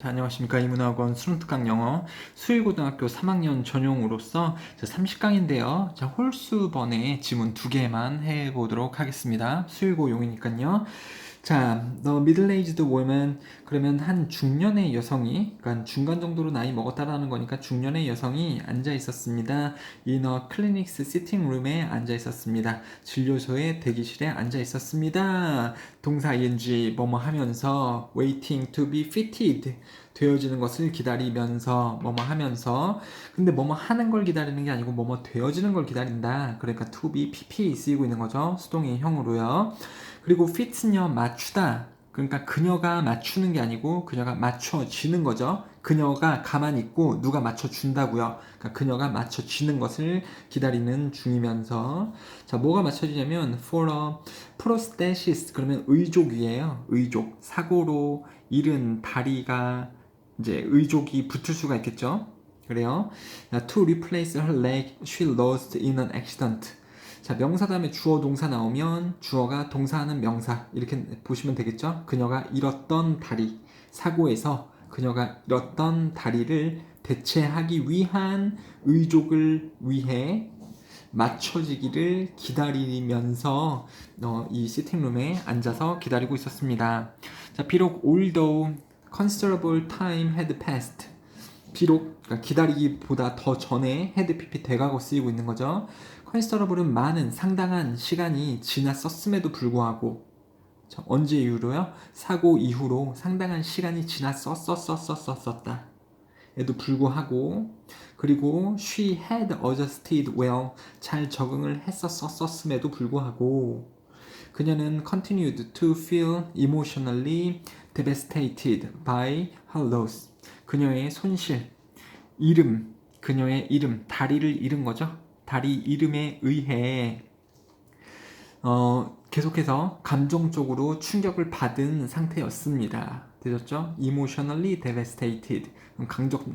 자, 안녕하십니까. 이문학원 수능특강 영어 수일고등학교 3학년 전용으로서 30강인데요. 자, 홀수번의 지문 2개만 해보도록 하겠습니다. 수일고용이니까요. 자, The middle-aged woman, 그러면 한 중년의 여성이, 그러니까 중간 정도로 나이 먹었다라는 거니까 중년의 여성이 앉아 있었습니다. In a clinic's sitting room에 앉아 있었습니다. 진료소의 대기실에 앉아 있었습니다. 동사 ing 뭐뭐 하면서 waiting to be fitted 되어지는 것을 기다리면서 뭐뭐 하면서, 근데 뭐뭐 하는 걸 기다리는 게 아니고 뭐뭐 되어지는 걸 기다린다. 그러니까 to be pp 쓰이고 있는 거죠. 수동의 형으로요. 그리고 fit는요, 맞추다. 그러니까 그녀가 맞추는 게 아니고 그녀가 맞춰지는 거죠. 그녀가 가만히 있고 누가 맞춰준다고요. 그러니까 그녀가 맞춰지는 것을 기다리는 중이면서, 자, 뭐가 맞춰지냐면 for a prosthesis, 그러면 의족이에요. 의족. 사고로 잃은 다리가 이제 의족이 붙을 수가 있겠죠. 그래요. To replace her leg she lost in an accident. 자, 명사 다음에 주어 동사 나오면 주어가 동사하는 명사 이렇게 보시면 되겠죠. 그녀가 잃었던 다리, 사고에서 그녀가 잃었던 다리를 대체하기 위한 의족을 위해 맞춰지기를 기다리면서 이 시팅룸에 앉아서 기다리고 있었습니다. 자, 비록 although considerable time had passed, 비록, 그러니까 기다리기보다 더 전에 had pp 대가고 쓰이고 있는 거죠. considerable은 많은, 상당한 시간이 지났었음에도 불구하고, 언제 이후로요? 사고 이후로 상당한 시간이 지났었다 에도 불구하고, 그리고 she had adjusted well, 잘 적응을 했었음에도 불구하고, 그녀는 continued to feel emotionally devastated by her loss. 그녀의 손실, 이름, 그녀의 이름, 다리를 잃은 거죠. 다리 이름에 의해 계속해서 감정적으로 충격을 받은 상태였습니다. 되셨죠? Emotionally devastated.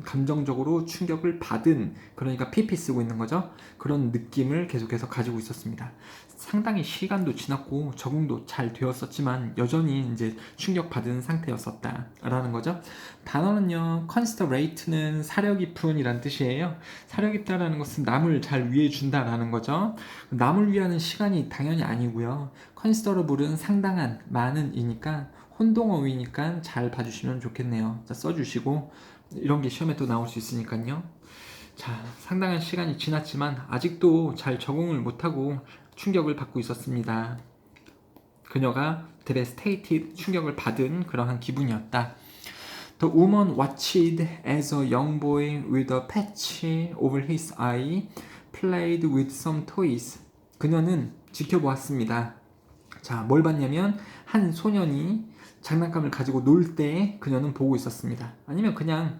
감정적으로 충격을 받은, 그러니까 PP 쓰고 있는 거죠. 그런 느낌을 계속해서 가지고 있었습니다. 상당히 시간도 지났고 적응도 잘 되었었지만 여전히 이제 충격받은 상태였었다라는 거죠. 단어는요, considerate는 사려 깊은이란 뜻이에요. 사려 깊다라는 것은 남을 잘 위해 준다라는 거죠. 남을 위하는 시간이 당연히 아니고요. considerable은 상당한, 많은 이니까 혼동어휘니까 잘 봐주시면 좋겠네요. 자, 써주시고, 이런 게 시험에 또 나올 수 있으니까요. 자, 상당한 시간이 지났지만 아직도 잘 적응을 못하고 충격을 받고 있었습니다. 그녀가 devastated, 충격을 받은 그러한 기분이었다. The woman watched as a young boy with a patch over his eye played with some toys. 그녀는 지켜보았습니다. 자, 뭘 봤냐면 한 소년이 장난감을 가지고 놀 때 그녀는 보고 있었습니다. 아니면 그냥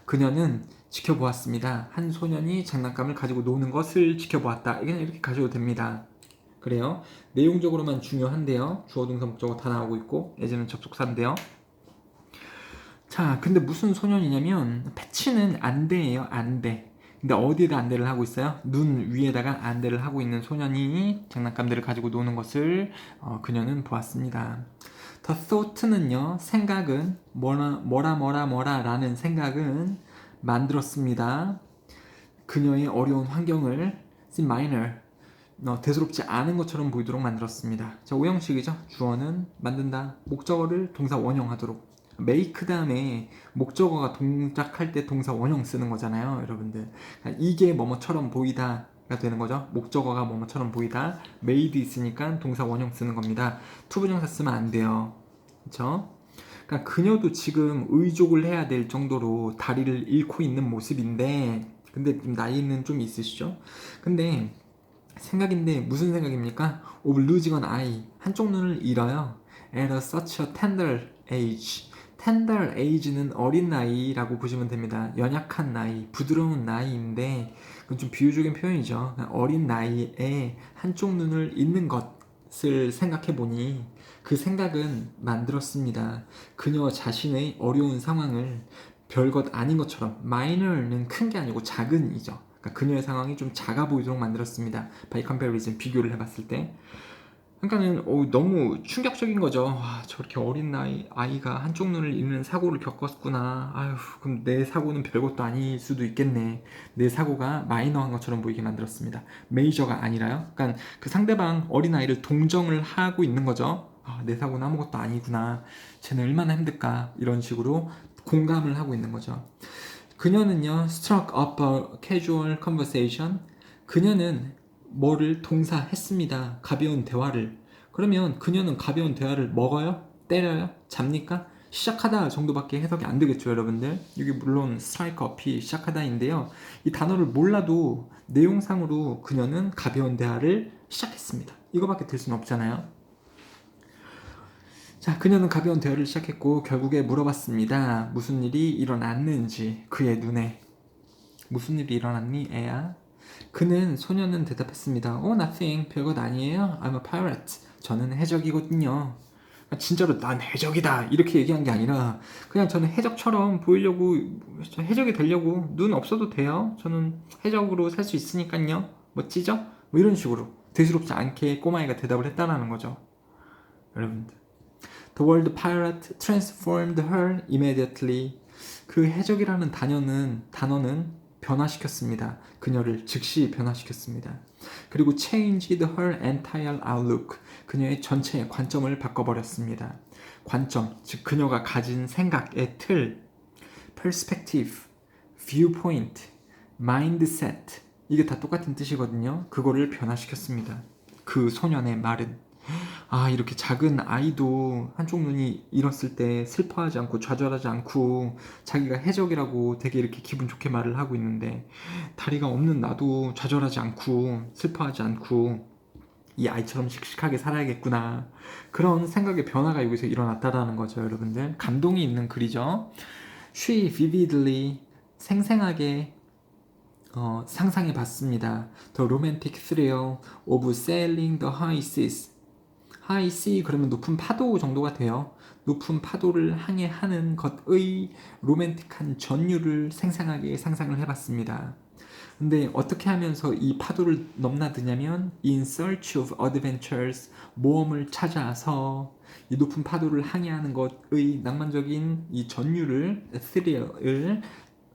그녀는 지켜보았습니다. 한 소년이 장난감을 가지고 노는 것을 지켜보았다. 그냥 이렇게 가셔도 됩니다. 그래요. 내용적으로만 중요한데요. 주어 동사 목적어 다 나오고 있고 예제는 접속사인데요. 자, 근데 무슨 소년이냐면 패치는 안대예요. 안대. 근데 어디에다 안대를 하고 있어요? 눈 위에다가 안대를 하고 있는 소년이 장난감들을 가지고 노는 것을 그녀는 보았습니다. The thought는요, 생각은 뭐라는 생각은 만들었습니다. 그녀의 어려운 환경을 minor, 대수롭지 않은 것처럼 보이도록 만들었습니다. 자, 오형식이죠. 주어는 만든다, 목적어를 동사 원형하도록. make 다음에 목적어가 동작할 때 동사 원형 쓰는 거잖아요, 여러분들. 이게 뭐뭐처럼 보이다가 되는 거죠. 목적어가 뭐뭐처럼 보이다. made 있으니까 동사 원형 쓰는 겁니다. 투부정사 쓰면 안 돼요. 그렇죠? 그러니까 그녀도 지금 의족을 해야 될 정도로 다리를 잃고 있는 모습인데, 근데 나이는 좀 있으시죠? 근데 생각인데 무슨 생각입니까? of losing an eye, 한쪽 눈을 잃어요. at such a tender age. tender age는 어린 나이라고 보시면 됩니다. 연약한 나이, 부드러운 나이인데 그건 좀 비유적인 표현이죠. 어린 나이에 한쪽 눈을 잃는 것을 생각해 보니 그 생각은 만들었습니다. 그녀 자신의 어려운 상황을 별것 아닌 것처럼, minor는 큰 게 아니고 작은 이죠. 그러니까 그녀의 상황이 좀 작아 보이도록 만들었습니다. by comparison, 비교를 해봤을 때. 그러니까는 너무 충격적인 거죠. 와, 저렇게 어린 아이가 한쪽 눈을 잃는 사고를 겪었구나. 아휴, 그럼 내 사고는 별것도 아닐 수도 있겠네. 내 사고가 마이너한 것처럼 보이게 만들었습니다. 메이저가 아니라요. 그러니까 그 상대방 어린 아이를 동정을 하고 있는 거죠. 아, 내 사고는 아무것도 아니구나. 쟤는 얼마나 힘들까. 이런 식으로 공감을 하고 있는 거죠. 그녀는요, struck up a casual conversation. 그녀는 뭐를 동사했습니다. 가벼운 대화를. 그러면 그녀는 가벼운 대화를 먹어요? 때려요? 잡니까? 시작하다 정도밖에 해석이 안 되겠죠, 여러분들. 여기 물론 strike up이 시작하다인데요. 이 단어를 몰라도 내용상으로 그녀는 가벼운 대화를 시작했습니다. 이거밖에 될 수는 없잖아요. 자, 그녀는 가벼운 대화를 시작했고 결국에 물어봤습니다. 무슨 일이 일어났는지 그의 눈에. 무슨 일이 일어났니, 애야? 소녀는 대답했습니다. nothing, 별것 아니에요. I'm a pirate. 저는 해적이거든요. 진짜로 난 해적이다 이렇게 얘기한 게 아니라 그냥 저는 해적처럼 보이려고, 해적이 되려고, 눈 없어도 돼요. 저는 해적으로 살 수 있으니까요. 멋지죠? 뭐 이런 식으로 대수롭지 않게 꼬마애가 대답을 했다라는 거죠. 여러분들, The word pirate transformed her immediately. 그 해적이라는 단어는 변화시켰습니다. 그녀를 즉시 변화시켰습니다. 그리고 changed her entire outlook. 그녀의 전체 관점을 바꿔버렸습니다. 관점, 즉 그녀가 가진 생각의 틀, perspective, viewpoint, mindset, 이게 다 똑같은 뜻이거든요. 그거를 변화시켰습니다. 그 소년의 말은. 아, 이렇게 작은 아이도 한쪽 눈이 잃었을 때 슬퍼하지 않고 좌절하지 않고 자기가 해적이라고 되게 이렇게 기분 좋게 말을 하고 있는데, 다리가 없는 나도 좌절하지 않고 슬퍼하지 않고 이 아이처럼 씩씩하게 살아야겠구나, 그런 생각의 변화가 여기서 일어났다라는 거죠. 여러분들, 감동이 있는 글이죠. She vividly, 생생하게 상상해 봤습니다. The romantic thrill of sailing the high seas. high sea 그러면 높은 파도 정도가 돼요. 높은 파도를 항해하는 것의 로맨틱한 전율을 생생하게 상상을 해봤습니다. 근데 어떻게 하면서 이 파도를 넘나드냐면 in search of adventures, 모험을 찾아서 이 높은 파도를 항해하는 것의 낭만적인 이 전율을, thrill을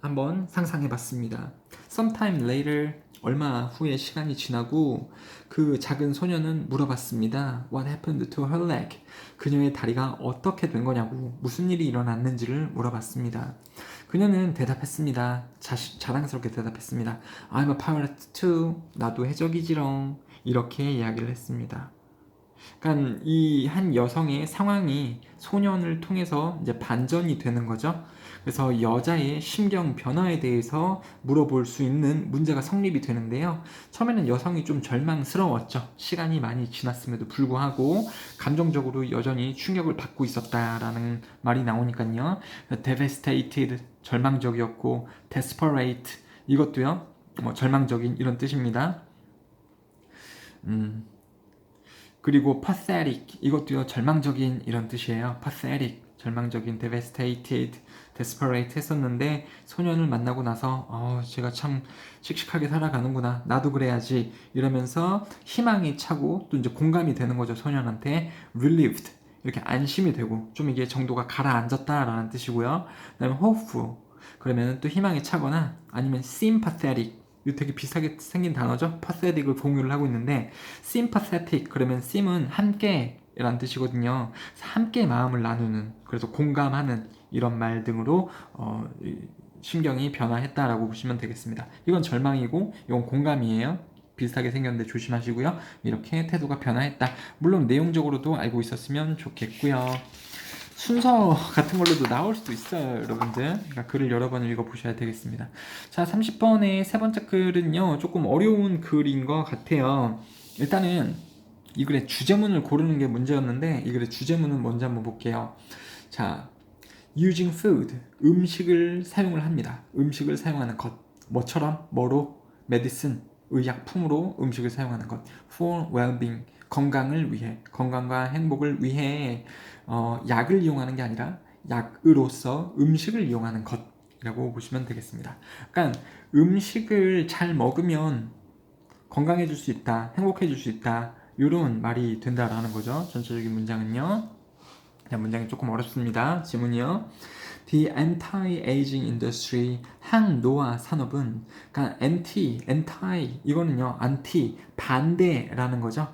한번 상상해봤습니다. Sometime later, 얼마 후에 시간이 지나고 그 작은 소녀는 물어봤습니다. What happened to her leg? 그녀의 다리가 어떻게 된 거냐고, 무슨 일이 일어났는지를 물어봤습니다. 그녀는 대답했습니다. 자랑스럽게 대답했습니다. I'm a pirate too. 나도 해적이지롱. 이렇게 이야기를 했습니다. 그러니까 이 한 여성의 상황이 소년을 통해서 이제 반전이 되는 거죠. 그래서 여자의 심경 변화에 대해서 물어볼 수 있는 문제가 성립이 되는데요. 처음에는 여성이 좀 절망스러웠죠. 시간이 많이 지났음에도 불구하고 감정적으로 여전히 충격을 받고 있었다라는 말이 나오니까요. devastated, 절망적이었고, desperate, 이것도요, 절망적인 이런 뜻입니다. 그리고 pathetic, 이것도요, 절망적인 이런 뜻이에요. pathetic, 절망적인, devastated, desperate 했었는데, 소년을 만나고 나서 제가 참 씩씩하게 살아가는구나, 나도 그래야지 이러면서 희망이 차고 또 이제 공감이 되는 거죠. 소년한테. relieved, 이렇게 안심이 되고 좀 이게 정도가 가라앉았다라는 뜻이고요. 그다음에 hopeful, 그러면 또 희망이 차거나, 아니면 sympathetic, 이거 되게 비슷하게 생긴 단어죠. pathetic을 공유를 하고 있는데, sympathetic 그러면 sim은 함께 라는 뜻이거든요. 함께 마음을 나누는, 그래서 공감하는 이런 말 등으로 심경이 변화했다라고 보시면 되겠습니다. 이건 절망이고 이건 공감이에요. 비슷하게 생겼는데 조심하시고요. 이렇게 태도가 변화했다. 물론 내용적으로도 알고 있었으면 좋겠고요. 순서 같은 걸로도 나올 수도 있어요, 여러분들. 그러니까 글을 여러 번 읽어보셔야 되겠습니다. 자, 30번의 세 번째 글은요, 조금 어려운 글인 것 같아요. 일단은 이 글의 주제문을 고르는 게 문제였는데, 이 글의 주제문은 뭔지 한번 볼게요. 자, using food, 음식을 사용을 합니다. 음식을 사용하는 것. 뭐처럼? 뭐로? medicine, 의약품으로 음식을 사용하는 것. for well-being, 건강을 위해, 건강과 행복을 위해 약을 이용하는 게 아니라 약으로서 음식을 이용하는 것이라고 보시면 되겠습니다. 그러니까 음식을 잘 먹으면 건강해질 수 있다, 행복해질 수 있다, 이런 말이 된다라는 거죠. 전체적인 문장은요. 문장이 조금 어렵습니다. 지문이요. The anti-aging industry, 항노화 산업은, 그러니까 anti 이거는요, anti 반대라는 거죠.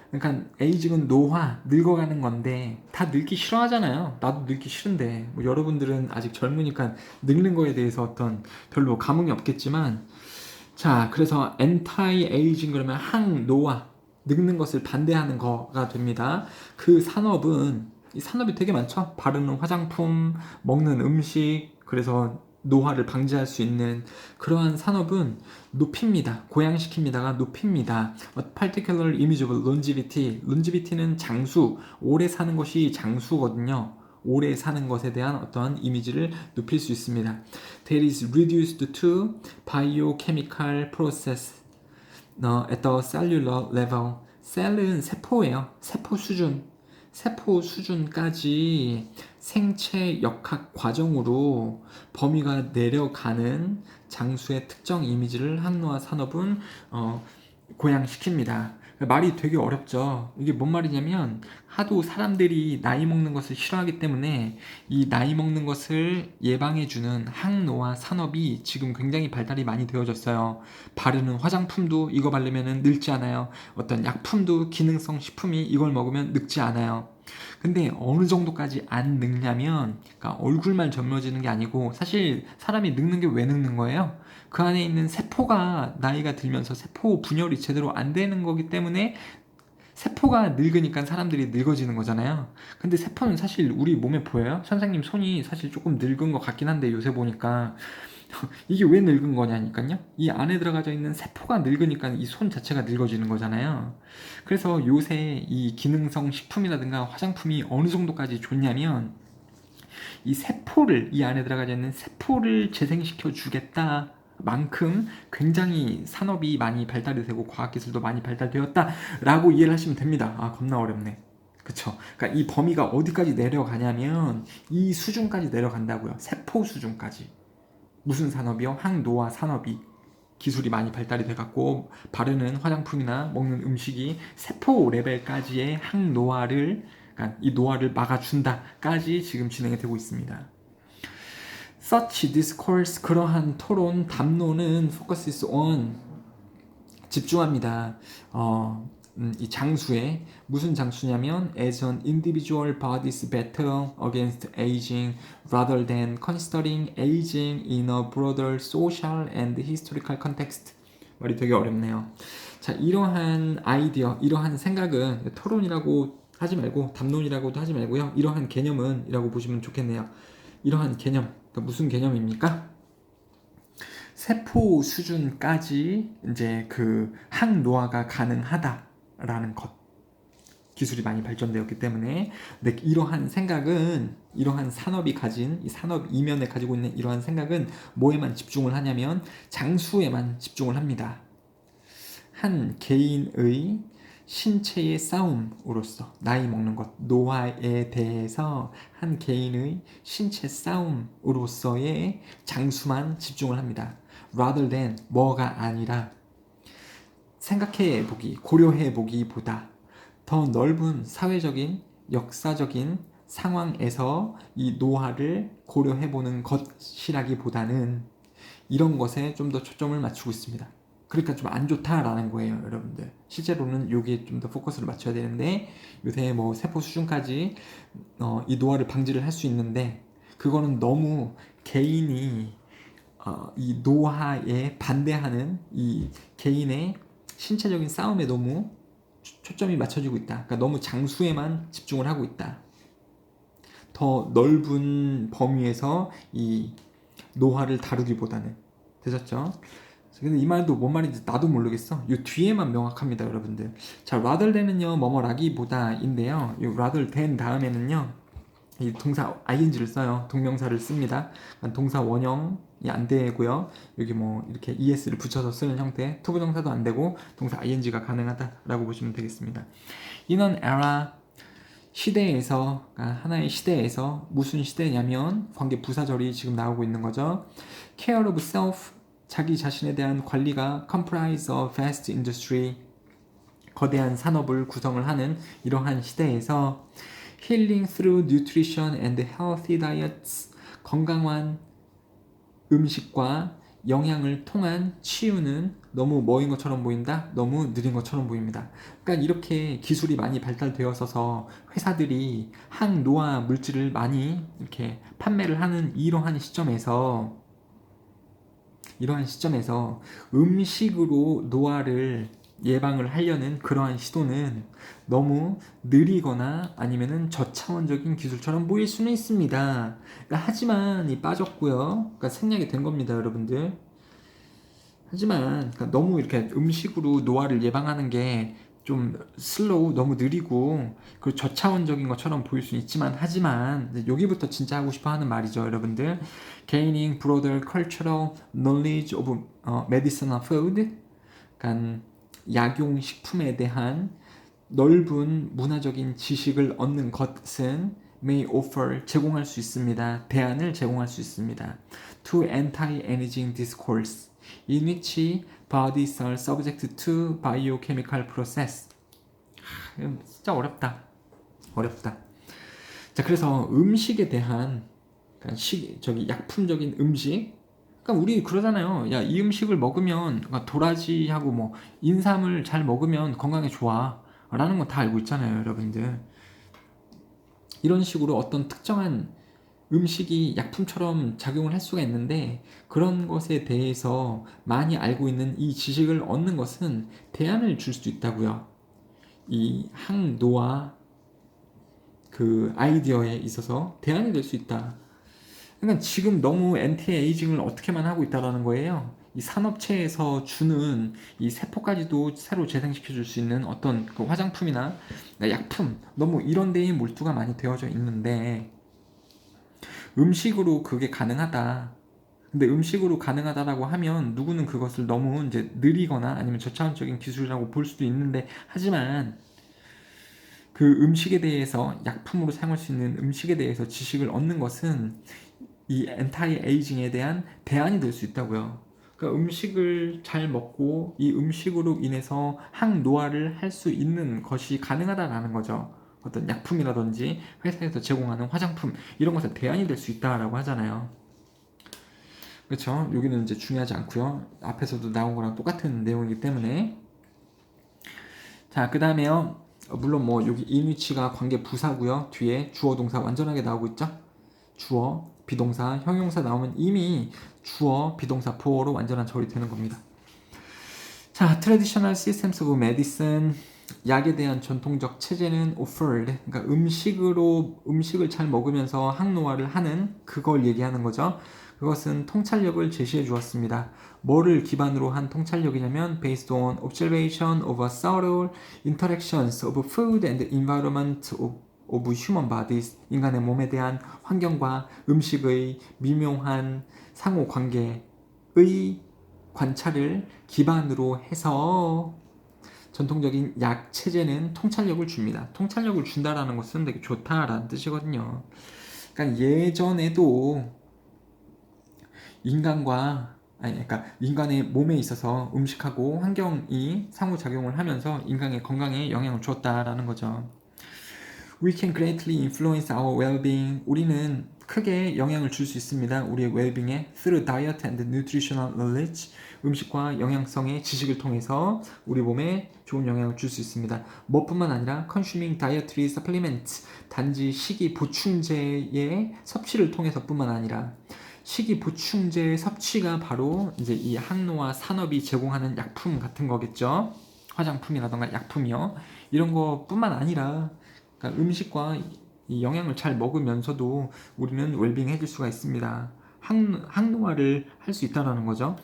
그러니까 에이징은 노화, 늙어가는 건데 다 늙기 싫어하잖아요. 나도 늙기 싫은데 뭐 여러분들은 아직 젊으니까 늙는 거에 대해서 어떤 별로 감흥이 없겠지만, 자, 그래서 anti-aging 그러면 항노화, 늙는 것을 반대하는 거가 됩니다. 그 산업은, 이 산업이 되게 많죠. 바르는 화장품, 먹는 음식, 그래서 노화를 방지할 수 있는 그러한 산업은 높입니다. 고양시킵니다가 높입니다. Particular image of longevity. longevity는 장수, 오래 사는 것이 장수거든요. 오래 사는 것에 대한 어떤 이미지를 높일 수 있습니다. That is reduced to biochemical process at the cellular level. 셀은 세포예요. 세포 수준까지 생체 역학 과정으로 범위가 내려가는 장수의 특정 이미지를 항노화 산업은 고양시킵니다. 말이 되게 어렵죠. 이게 뭔 말이냐면 하도 사람들이 나이 먹는 것을 싫어하기 때문에 이 나이 먹는 것을 예방해주는 항노화 산업이 지금 굉장히 발달이 많이 되어졌어요. 바르는 화장품도 이거 바르면 늙지 않아요. 어떤 약품도 기능성 식품이 이걸 먹으면 늙지 않아요. 근데 어느 정도까지 안 늙냐면, 그러니까 얼굴만 젊어지는 게 아니고 사실 사람이 늙는 게 왜 늙는 거예요? 그 안에 있는 세포가 나이가 들면서 세포 분열이 제대로 안 되는 거기 때문에 세포가 늙으니까 사람들이 늙어지는 거잖아요. 근데 세포는 사실 우리 몸에 보여요? 선생님 손이 사실 조금 늙은 것 같긴 한데 요새 보니까 이게 왜 늙은 거냐니까요. 이 안에 들어가져 있는 세포가 늙으니까 이 손 자체가 늙어지는 거잖아요. 그래서 요새 이 기능성 식품이라든가 화장품이 어느 정도까지 좋냐면 이 세포를, 이 안에 들어가져 있는 세포를 재생시켜 주겠다 만큼 굉장히 산업이 많이 발달이 되고 과학기술도 많이 발달되었다라고 이해를 하시면 됩니다. 아, 겁나 어렵네. 그쵸? 그러니까 이 범위가 어디까지 내려가냐면 이 수준까지 내려간다고요. 세포 수준까지. 무슨 산업이요? 항노화 산업이 기술이 많이 발달이 돼갖고 바르는 화장품이나 먹는 음식이 세포 레벨까지의 항노화를, 그러니까 이 노화를 막아준다까지 지금 진행이 되고 있습니다. Such discourse, 그러한 토론, 담론은 focuses on, 집중합니다. 이 장수에, 무슨 장수냐면 as an individual body's battle against aging rather than considering aging in a broader social and historical context. 말이 되게 어렵네요. 자, 이러한 아이디어, 이러한 생각은 토론이라고 하지 말고 담론이라고도 하지 말고요. 이러한 개념은 이라고 보시면 좋겠네요. 이러한 개념, 그러니까 무슨 개념입니까? 세포 수준까지 이제 그 항노화가 가능하다라는 것. 기술이 많이 발전되었기 때문에. 근데 이러한 생각은, 이러한 산업이 가진, 이 산업 이면에 가지고 있는 이러한 생각은 뭐에만 집중을 하냐면 장수에만 집중을 합니다. 한 개인의 신체의 싸움으로서, 나이 먹는 것, 노화에 대해서 한 개인의 신체 싸움으로서의 장수만 집중을 합니다. rather than, 뭐가 아니라, 생각해보기, 고려해보기보다 더 넓은 사회적인, 역사적인 상황에서 이 노화를 고려해보는 것이라기보다는 이런 것에 좀 더 초점을 맞추고 있습니다. 그러니까 좀 안 좋다라는 거예요, 여러분들. 실제로는 여기에 좀 더 포커스를 맞춰야 되는데, 요새 뭐 세포 수준까지 이 노화를 방지를 할 수 있는데, 그거는 너무 개인이 이 노화에 반대하는 이 개인의 신체적인 싸움에 너무 초점이 맞춰지고 있다. 그러니까 너무 장수에만 집중을 하고 있다. 더 넓은 범위에서 이 노화를 다루기보다는. 되셨죠? 근데 이 말도 뭔 말인지 나도 모르겠어. 이 뒤에만 명확합니다, 여러분들. 자, rather than은요, 뭐뭐라기보다인데요. 이 rather than 다음에는요, 이 동사 ing를 써요. 동명사를 씁니다. 동사 원형이 안 되고요. 여기 뭐 이렇게 es를 붙여서 쓰는 형태, 투부정사도 안 되고 동사 ing가 가능하다라고 보시면 되겠습니다. In an era, 시대에서, 그러니까 하나의 시대에서, 무슨 시대냐면 관계 부사절이 지금 나오고 있는 거죠. Care of self, 자기 자신에 대한 관리가 comprise a vast industry, 거대한 산업을 구성을 하는 이러한 시대에서 Healing through nutrition and healthy diets, 건강한 음식과 영양을 통한 치유는 너무 뭐인 것처럼 보인다? 너무 느린 것처럼 보입니다. 그러니까 이렇게 기술이 많이 발달되어서 회사들이 항노화 물질을 많이 이렇게 판매를 하는 이러한 시점에서 음식으로 노화를 예방을 하려는 그러한 시도는 너무 느리거나 아니면은 저차원적인 기술처럼 보일 수는 있습니다. 그러니까 하지만 이 빠졌고요. 그러니까 생략이 된 겁니다, 여러분들. 하지만 그러니까 너무 이렇게 음식으로 노화를 예방하는 게 좀 슬로우, 너무 느리고 그리고 저차원적인 것처럼 보일 수 있지만 하지만 여기부터 진짜 하고 싶어 하는 말이죠, 여러분들. Gaining broader cultural knowledge of medicinal food, 그러니까 약용식품에 대한 넓은 문화적인 지식을 얻는 것은 may offer, 제공할 수 있습니다. 대안을 제공할 수 있습니다. To anti-aging discourse, in which bodies are subject to biochemical process. 진짜 어렵다. 자, 그래서 음식에 대한 약품적인 음식. 그러니까 우리 그러잖아요. 야, 이 음식을 먹으면 그러니까 도라지하고 뭐 인삼을 잘 먹으면 건강에 좋아. 라는 거 다 알고 있잖아요, 여러분들. 이런 식으로 어떤 특정한 음식이 약품처럼 작용을 할 수가 있는데 그런 것에 대해서 많이 알고 있는 이 지식을 얻는 것은 대안을 줄 수 있다고요. 이 항노화 그 아이디어에 있어서 대안이 될 수 있다. 그러니까 지금 너무 엔티에이징을 어떻게만 하고 있다라는 거예요. 이 산업체에서 주는 이 세포까지도 새로 재생시켜 줄 수 있는 어떤 그 화장품이나 약품, 너무 이런 데에 몰두가 많이 되어져 있는데 음식으로 그게 가능하다. 근데 음식으로 가능하다라고 하면 누구는 그것을 너무 이제 느리거나 아니면 저차원적인 기술이라고 볼 수도 있는데 하지만 그 음식에 대해서 약품으로 사용할 수 있는 음식에 대해서 지식을 얻는 것은 이 엔타이 에이징에 대한 대안이 될 수 있다고요. 그러니까 음식을 잘 먹고 이 음식으로 인해서 항노화를 할 수 있는 것이 가능하다라는 거죠. 어떤 약품이라든지 회사에서 제공하는 화장품 이런 것에 대안이 될 수 있다라고 하잖아요. 그렇죠? 여기는 이제 중요하지 않고요. 앞에서도 나온 거랑 똑같은 내용이기 때문에. 자, 그 다음에요. 물론 뭐 여기 인위치가 관계 부사고요. 뒤에 주어 동사 완전하게 나오고 있죠. 주어, 비동사, 형용사 나오면 이미 주어, 비동사, 보어로 완전한 처리 되는 겁니다. 자, Traditional Systems of Medicine, 약에 대한 전통적 체제는 offered, 그러니까 음식을 잘 먹으면서 항노화를 하는 그걸 얘기하는 거죠. 그것은 통찰력을 제시해 주었습니다. 뭐를 기반으로 한 통찰력이냐면 based on observation of subtle interactions of food and environment of human bodies, 인간의 몸에 대한 환경과 음식의 미묘한 상호 관계의 관찰을 기반으로 해서 전통적인 약 체제는 통찰력을 줍니다. 통찰력을 준다라는 것은 되게 좋다라는 뜻이거든요. 그러니까 예전에도 그러니까 인간의 몸에 있어서 음식하고 환경이 상호작용을 하면서 인간의 건강에 영향을 줬다라는 거죠. We can greatly influence our well-being. 우리는 크게 영향을 줄 수 있습니다. 우리의 well-being에 through diet and nutritional knowledge. 음식과 영양성의 지식을 통해서 우리 몸에 좋은 영향을 줄 수 있습니다. 뭐뿐만 아니라 consuming dietary supplements. 단지 식이 보충제의 섭취를 통해서뿐만 아니라 식이 보충제 섭취가 바로 이제 이 항노화 산업이 제공하는 약품 같은 거겠죠. 화장품이라던가 약품이요. 이런 거뿐만 아니라 그러니까 음식과 이 영양을 잘 먹으면서도 우리는 웰빙 해줄 수가 있습니다. 항노화를 할 수 있다는 거죠.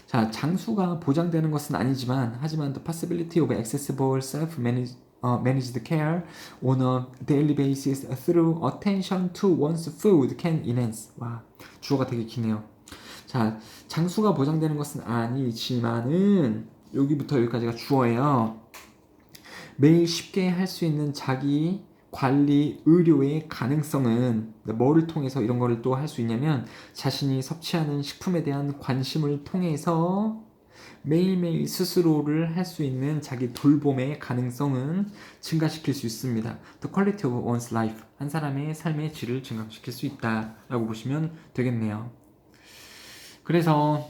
자, 장수가 보장되는 것은 아니지만 하지만 the possibility of accessible self-managed care on a daily basis through attention to one's food can enhance. 와, 주어가 되게 기네요. 자, 장수가 보장되는 것은 아니지만은 여기부터 여기까지가 주어예요. 매일 쉽게 할 수 있는 자기 관리 의료의 가능성은 뭐를 통해서 이런 거를 또 할 수 있냐면 자신이 섭취하는 식품에 대한 관심을 통해서 매일매일 스스로를 할 수 있는 자기 돌봄의 가능성은 증가시킬 수 있습니다. The quality of one's life. 한 사람의 삶의 질을 증강시킬 수 있다라고 보시면 되겠네요. 그래서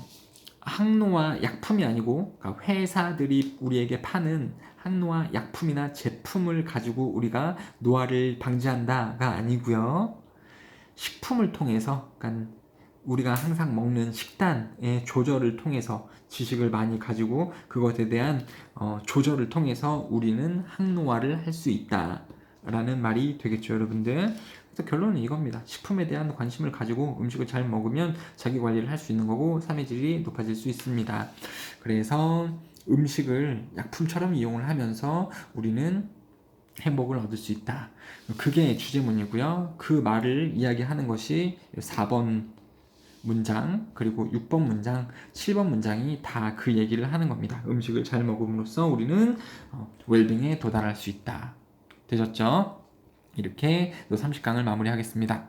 항노화 약품이 아니고 그러니까 회사들이 우리에게 파는 항노화 약품이나 제품을 가지고 우리가 노화를 방지한다가 아니고요. 식품을 통해서 그러니까 우리가 항상 먹는 식단의 조절을 통해서 지식을 많이 가지고 그것에 대한 조절을 통해서 우리는 항노화를 할 수 있다라는 말이 되겠죠, 여러분들. 그래서 결론은 이겁니다. 식품에 대한 관심을 가지고 음식을 잘 먹으면 자기 관리를 할 수 있는 거고 삶의 질이 높아질 수 있습니다. 그래서 음식을 약품처럼 이용을 하면서 우리는 행복을 얻을 수 있다. 그게 주제문이고요. 그 말을 이야기하는 것이 4번 문장, 그리고 6번 문장, 7번 문장이 다 그 얘기를 하는 겁니다. 음식을 잘 먹음으로써 우리는 웰빙에 도달할 수 있다. 되셨죠? 이렇게 30강을 마무리하겠습니다.